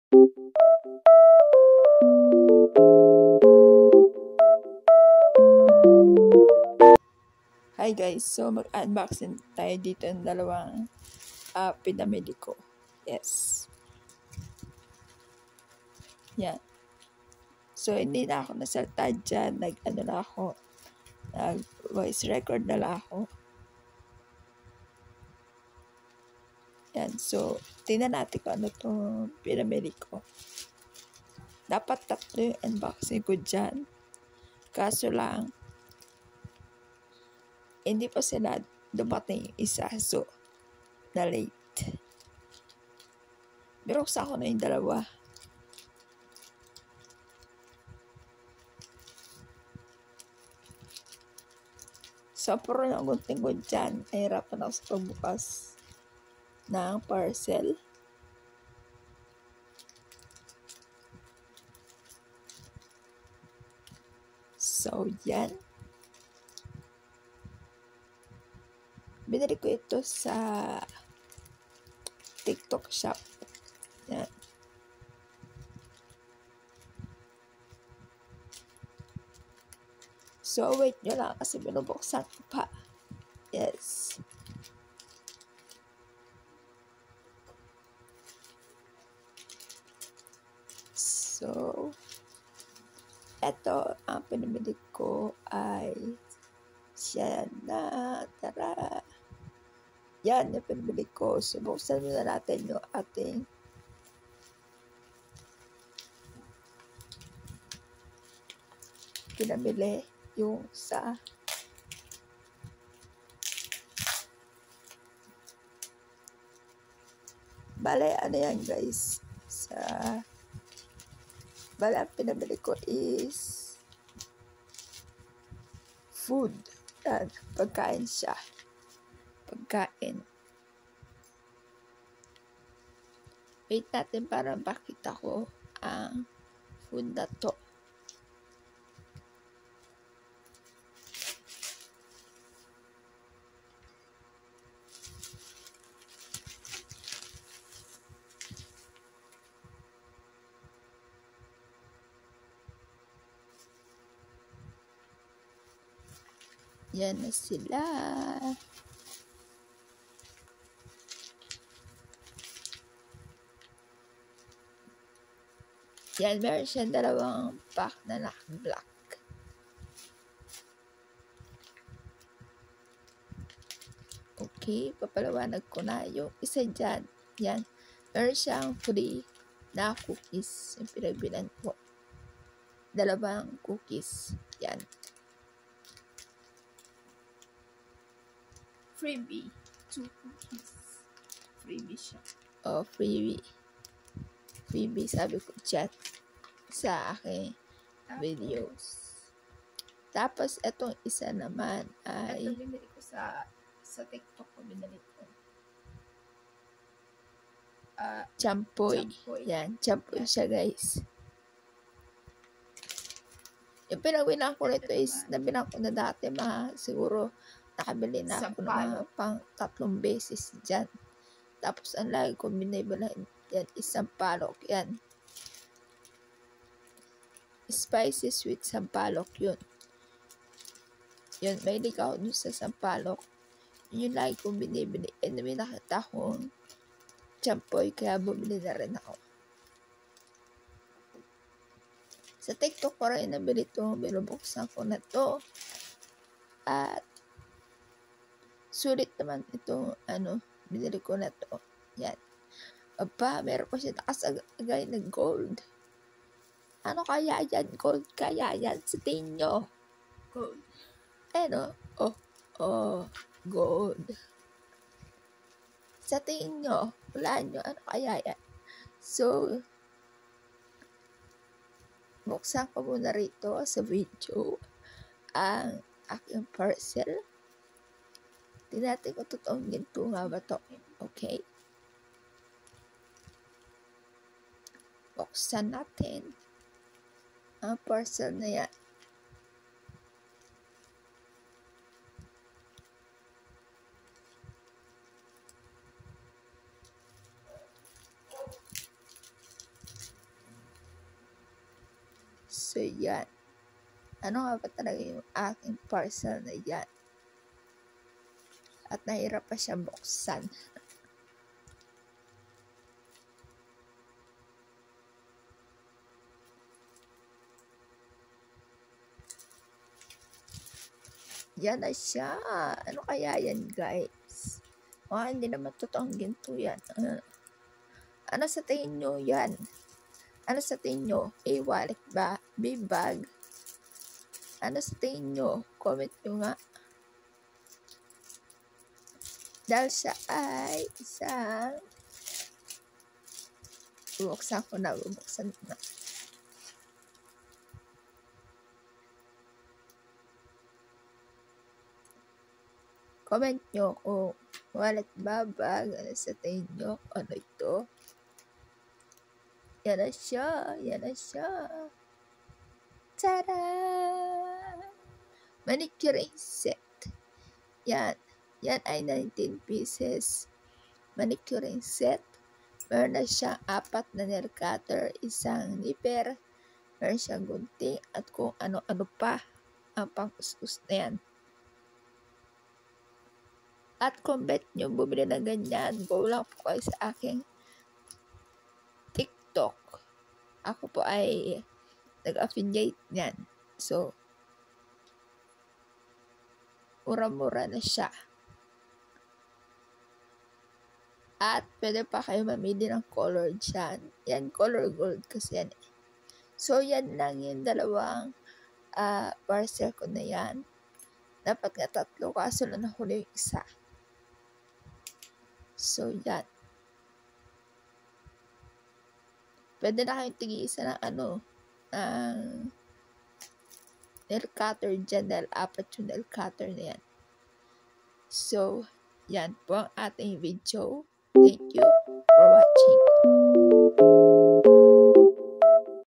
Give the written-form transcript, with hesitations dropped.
Hi guys, so mag-unboxing tayo dito ng dalawang pinamili ko. Yes. Yan. So hindi na ako nasalta dyan. Nag-voice record na lang ako. Yan. So, tingnan natin kung ano itong pinamili ko. Dapat 3 yung unboxing ko dyan. Kaso lang, hindi pa sila dumating yung isa. So, na-late. Binuksan ko na yung dalawa. So, puro ng gunting ko dyan. Nahirapan ako sa pagbukas ng parcel. So, yan. Binili ko ito sa TikTok shop. Yan. So, wait nyo lang kasi binubuksan ko pa. Yes. So, eto ang pinamili ko ay siya na, tara. Yan yung pinamili ko. So, buksan na natin yung ating pinamili. Yung sa bale, ano yan guys? Bale, ang pinamili ko is food. Yan, pagkain siya. Pagkain. Wait natin para makita ko ang food na to. Yan na sila. Yan, meron siya dalawang pack na naka-black. Okay, papalawanag ko na yung isa dyan. Yan, meron siyang free na cookies. Yung pinagbilan ko. Dalawang cookies. Yan. Freebie. 2 cookies. Freebie siya. Oh, freebie. Freebie, sabi ko chat sa aking videos. Tapos, etong isa naman ay Ito binili ko sa TikTok ko. Binili ko. champoy. Champoy. Yan, champoy siya guys. Yung pinagbilang ko nito is, nabilang ko na dati siguro nakabili na ako na pang 3 beses dyan. Tapos ang lagi ko binibila yan, isang palok yan. Spicy sweet sampalok yun. Yun, may likaw dun sa sampalok. Yun yung lagi kong binibili. And may nakita akong champoy, kaya bumili na rin ako. Sa TikTok ko rin nabili ito. Binubuksan ko na to. At sulit naman ito. Binili ko na to. Yan. Aba, meron pa siya nakasagay na gold. Ano kaya yan? Gold kaya yan? Sa tingin nyo? Gold. Gold. Sa tingin nyo, wala nyo, ano kaya yan? So, buksan ko muna rito sa video ang aking parcel. Tingnan natin kung totoong ginto nga ba to. Okay. Buksan natin ang parcel na yan. So, yan. Ano nga ba talaga yung aking parcel na yan? At nahirap pa siya buksan. Yan na siya. Ano kaya yan, guys? Hindi naman totoong ginto yan. Ano sa tingin nyo yan? Ano sa tingin nyo? A-wallet ba? B-bag? Ano sa tingin nyo? Comment nyo nga. Dahil siya ay isang bubuksan ko na. Comment nyo kung wallet ba, bag, ano sa tingin nyo, ano ito. Yan na siya, yan na siya. Tada! Manicuring set. Yan ay 19 pieces. Manicuring set. Meron na siyang 4 na nail cutter, isang nipper, meron siyang gunting, at kung ano-ano pa ang pangkuskus na yan. At kung bet nyo bumili na ganyan, go lang po kayo sa aking TikTok. Ako po ay nag-affiliate niyan. So, mura-mura na siya. At pwede pa kayo mamili ng color dyan. Yan, color gold kasi yan. So, yan lang yung dalawang parcel ko na yan. Dapat nga 3, kaso lang nahuli yung isa. So, yan. Pwede na kayong tig-isa ng nail cutter dyan dahil 4 yung nail cutter na yan. So, yan po ang ating video. Thank you for watching.